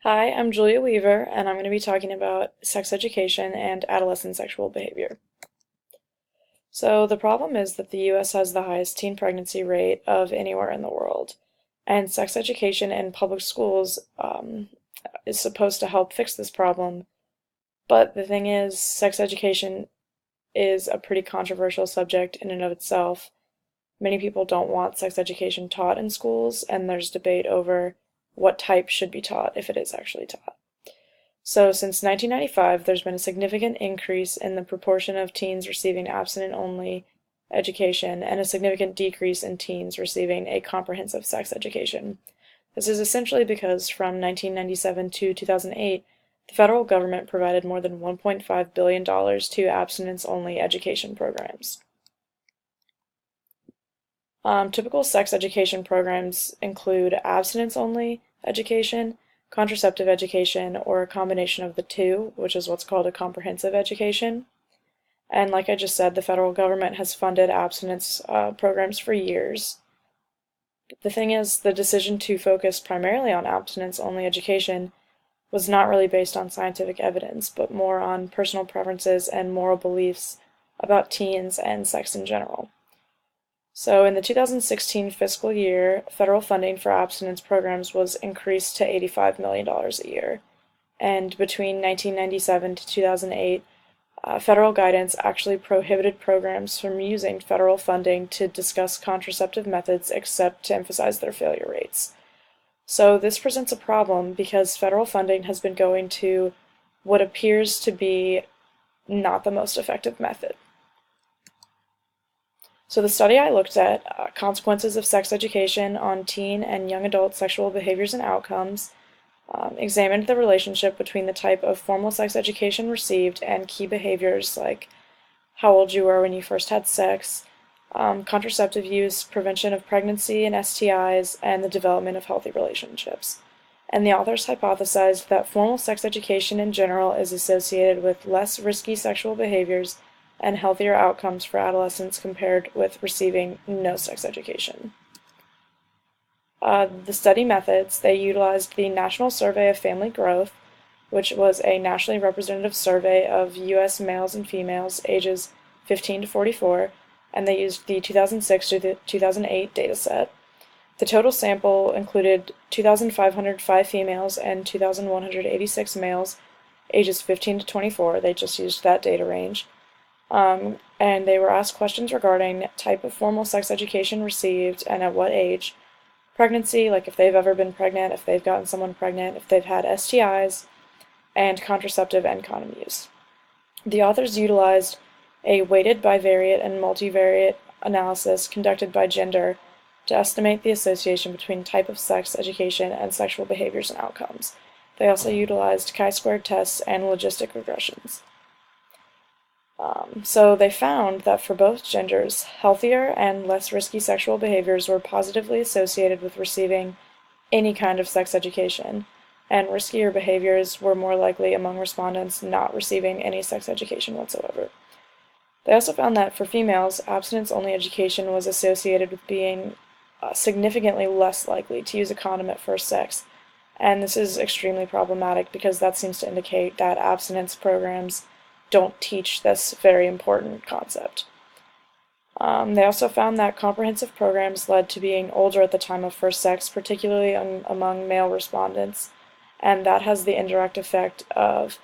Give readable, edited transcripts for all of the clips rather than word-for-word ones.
Hi, I'm Julia Weaver, and I'm going to be talking about sex education and adolescent sexual behavior. So, the problem is that the US has the highest teen pregnancy rate of anywhere in the world, and sex education in public schools is supposed to help fix this problem. But the thing is, sex education is a pretty controversial subject in and of itself. Many people don't want sex education taught in schools, and there's debate over what type should be taught if it is actually taught. So, since 1995, there's been a significant increase in the proportion of teens receiving abstinent-only education and a significant decrease in teens receiving a comprehensive sex education. This is essentially because from 1997 to 2008, the federal government provided more than $1.5 billion to abstinence-only education programs. Typical sex education programs include abstinence-only education, contraceptive education, or a combination of the two, which is what's called a comprehensive education. And like I just said, the federal government has funded abstinence programs for years. The thing is, the decision to focus primarily on abstinence-only education was not really based on scientific evidence, but more on personal preferences and moral beliefs about teens and sex in general. So in the 2016 fiscal year, federal funding for abstinence programs was increased to $85 million a year. And between 1997 to 2008, federal guidance actually prohibited programs from using federal funding to discuss contraceptive methods except to emphasize their failure rates. So this presents a problem because federal funding has been going to what appears to be not the most effective method. So the study I looked at, Consequences of Sex Education on Teen and Young Adult Sexual Behaviors and Outcomes, examined the relationship between the type of formal sex education received and key behaviors like how old you were when you first had sex, contraceptive use, prevention of pregnancy and STIs, and the development of healthy relationships. And the authors hypothesized that formal sex education in general is associated with less risky sexual behaviors and healthier outcomes for adolescents compared with receiving no sex education. The study methods, they utilized the National Survey of Family Growth, which was a nationally representative survey of U.S. males and females ages 15 to 44, and they used the 2006 to the 2008 dataset. The total sample included 2,505 females and 2,186 males ages 15 to 24. They just used that data range. And they were asked questions regarding type of formal sex education received and at what age, pregnancy, like if they've ever been pregnant, if they've gotten someone pregnant, if they've had STIs, and contraceptive and condom use. The authors utilized a weighted bivariate and multivariate analysis conducted by gender to estimate the association between type of sex education and sexual behaviors and outcomes. They also utilized chi-squared tests and logistic regressions. So they found that for both genders, healthier and less risky sexual behaviors were positively associated with receiving any kind of sex education, and riskier behaviors were more likely among respondents not receiving any sex education whatsoever. They also found that for females, abstinence-only education was associated with being significantly less likely to use a condom at first sex, and this is extremely problematic because that seems to indicate that abstinence programs don't teach this very important concept. They also found that comprehensive programs led to being older at the time of first sex, particularly among male respondents, and that has the indirect effect of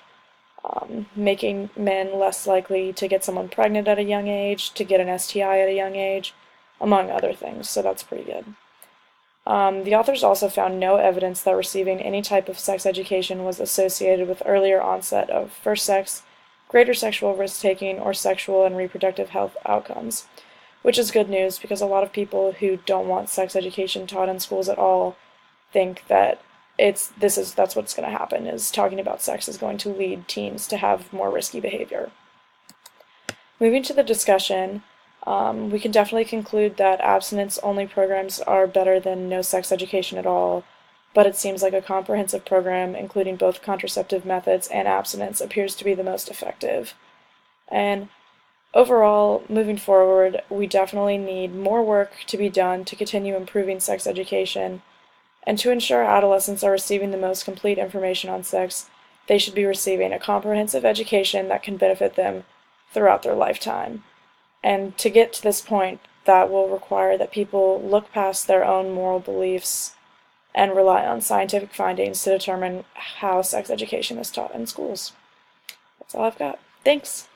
making men less likely to get someone pregnant at a young age, to get an STI at a young age, among other things, so that's pretty good. The authors also found no evidence that receiving any type of sex education was associated with earlier onset of first sex, greater sexual risk-taking, or sexual and reproductive health outcomes, which is good news because a lot of people who don't want sex education taught in schools at all think that that's what's going to happen, is talking about sex is going to lead teens to have more risky behavior. Moving to the discussion, we can definitely conclude that abstinence-only programs are better than no sex education at all, but it seems like a comprehensive program, including both contraceptive methods and abstinence, appears to be the most effective. And overall, moving forward, we definitely need more work to be done to continue improving sex education, And to ensure adolescents are receiving the most complete information on sex, they should be receiving a comprehensive education that can benefit them throughout their lifetime. And to get to this point, that will require that people look past their own moral beliefs and rely on scientific findings to determine how sex education is taught in schools. That's all I've got. Thanks.